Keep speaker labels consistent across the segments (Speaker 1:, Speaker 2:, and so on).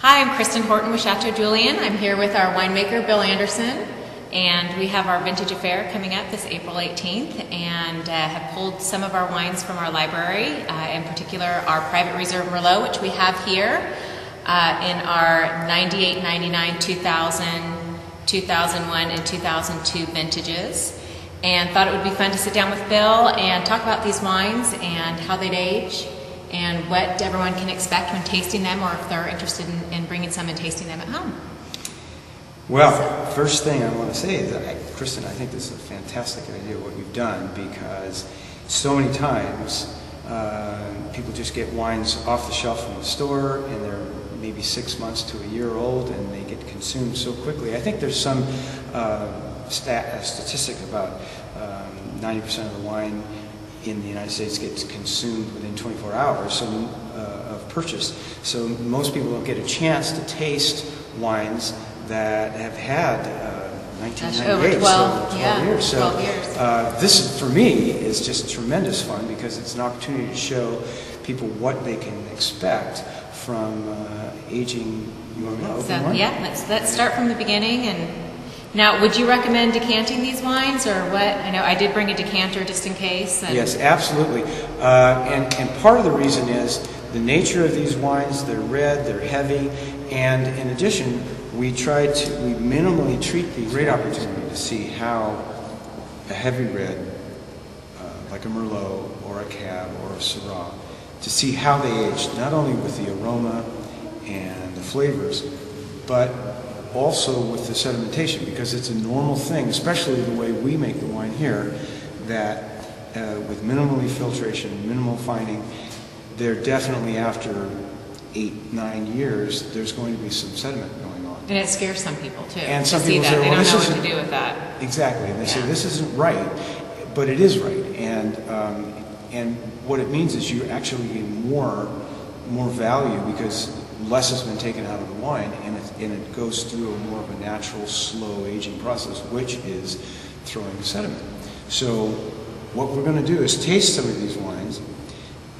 Speaker 1: Hi, I'm Kristen Horton with Chateau Julien. I'm here with our winemaker Bill Anderson, and we have our Vintage Affair coming up this April 18th, and have pulled some of our wines from our library, in particular our Private Reserve Merlot, which we have here in our 98, 99, 2000, 2001, and 2002 vintages. And thought it would be fun to sit down with Bill and talk about these wines and how they'd age, and what everyone can expect when tasting them, or if they're interested in bringing some and tasting them at home.
Speaker 2: Well, first thing I want to say is that, Kristen, I think this is a fantastic idea what you've done, because so many times people just get wines off the shelf from the store and they're maybe 6 months to a year old and they get consumed so quickly. I think there's some statistic about 90% of the wine in the United States gets consumed within 24 hours of purchase. So most people don't get a chance to taste wines that have had 1998,
Speaker 1: over 12,
Speaker 2: so 12 years. So
Speaker 1: 12 years.
Speaker 2: This, for me, is just tremendous fun, because it's an opportunity to show people what they can expect from aging. You want me to open one?
Speaker 1: Yeah, let's start from the beginning. And now, would you recommend decanting these wines, or what? I know I did bring a decanter just in case.
Speaker 2: Yes, absolutely. And part of the reason is the nature of these wines. They're red, they're heavy, and in addition, we minimally treat these. Great opportunity to see how a heavy red, like a Merlot or a Cab or a Syrah, to see how they age, not only with the aroma and the flavors, but also with the sedimentation, because it's a normal thing, especially the way we make the wine here, that with minimally filtration, minimal fining, they're definitely after 8, 9 years, there's going to be some sediment going on.
Speaker 1: And it scares some people too.
Speaker 2: And some people say,
Speaker 1: well,
Speaker 2: well,
Speaker 1: this
Speaker 2: this
Speaker 1: don't know
Speaker 2: isn't
Speaker 1: what to do with that.
Speaker 2: Exactly, and they say this isn't right, but it is right. And what it means is you actually get more value, because less has been taken out of the wine, and it goes through more of a natural, slow aging process, which is throwing the sediment. So what we're going to do is taste some of these wines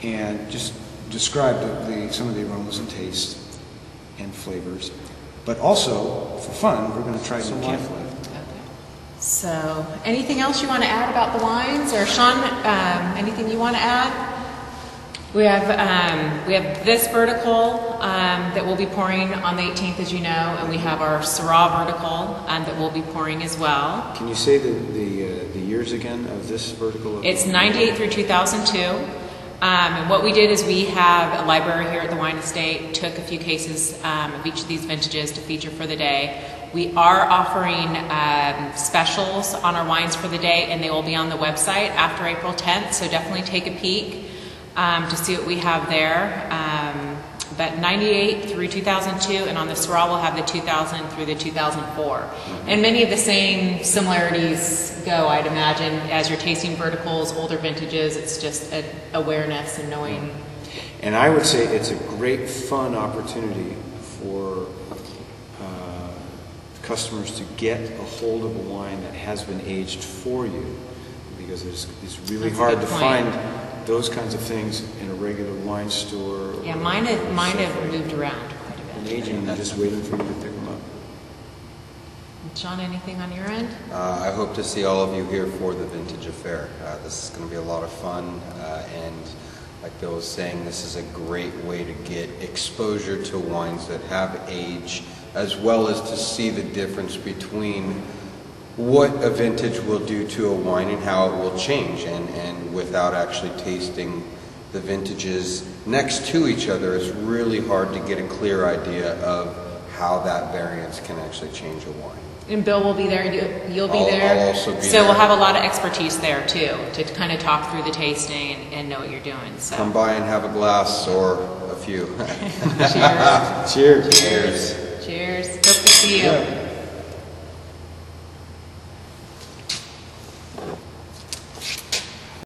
Speaker 2: and just describe some of the aromas and tastes and flavors. But also, for fun, we're going to try some wine.
Speaker 1: So, anything else you want to add about the wines, or Sean? Anything you want to add? We have this vertical that we'll be pouring on the 18th, as you know, and we have our Syrah vertical that we'll be pouring as well.
Speaker 2: Can you say the years again of this vertical?
Speaker 1: It's 98 through 2002. And what we did is we have a library here at the Wine Estate, took a few cases of each of these vintages to feature for the day. We are offering specials on our wines for the day, and they will be on the website after April 10th, so definitely take a peek to see what we have there. But 98 through 2002, and on the Syrah we'll have the 2000 through the 2004. And many of the same similarities go, I'd imagine, as you're tasting verticals, older vintages. It's just an awareness and knowing.
Speaker 2: And I would say it's a great fun opportunity for customers to get a hold of a wine that has been aged for you, because it's really hard to find those kinds of things in a regular wine store.
Speaker 1: Yeah, mine have moved around quite a bit.
Speaker 2: And aging, and just waiting for you to pick them up.
Speaker 1: John, anything on your end?
Speaker 3: I hope to see all of you here for the Vintage Affair. This is going to be a lot of fun, and like Bill was saying, this is a great way to get exposure to wines that have age, as well as to see the difference between what a vintage will do to a wine and how it will change, and without actually tasting the vintages next to each other, it's really hard to get a clear idea of how that variance can actually change a wine.
Speaker 1: And Bill will be there, you'll be there.
Speaker 3: I'll also be
Speaker 1: so
Speaker 3: there.
Speaker 1: We'll have a lot of expertise there too, to kind of talk through the tasting and know what you're doing. So.
Speaker 3: Come by and have a glass or a few.
Speaker 1: Cheers.
Speaker 2: Cheers.
Speaker 1: Cheers. Cheers. Hope to see you.
Speaker 2: Yeah.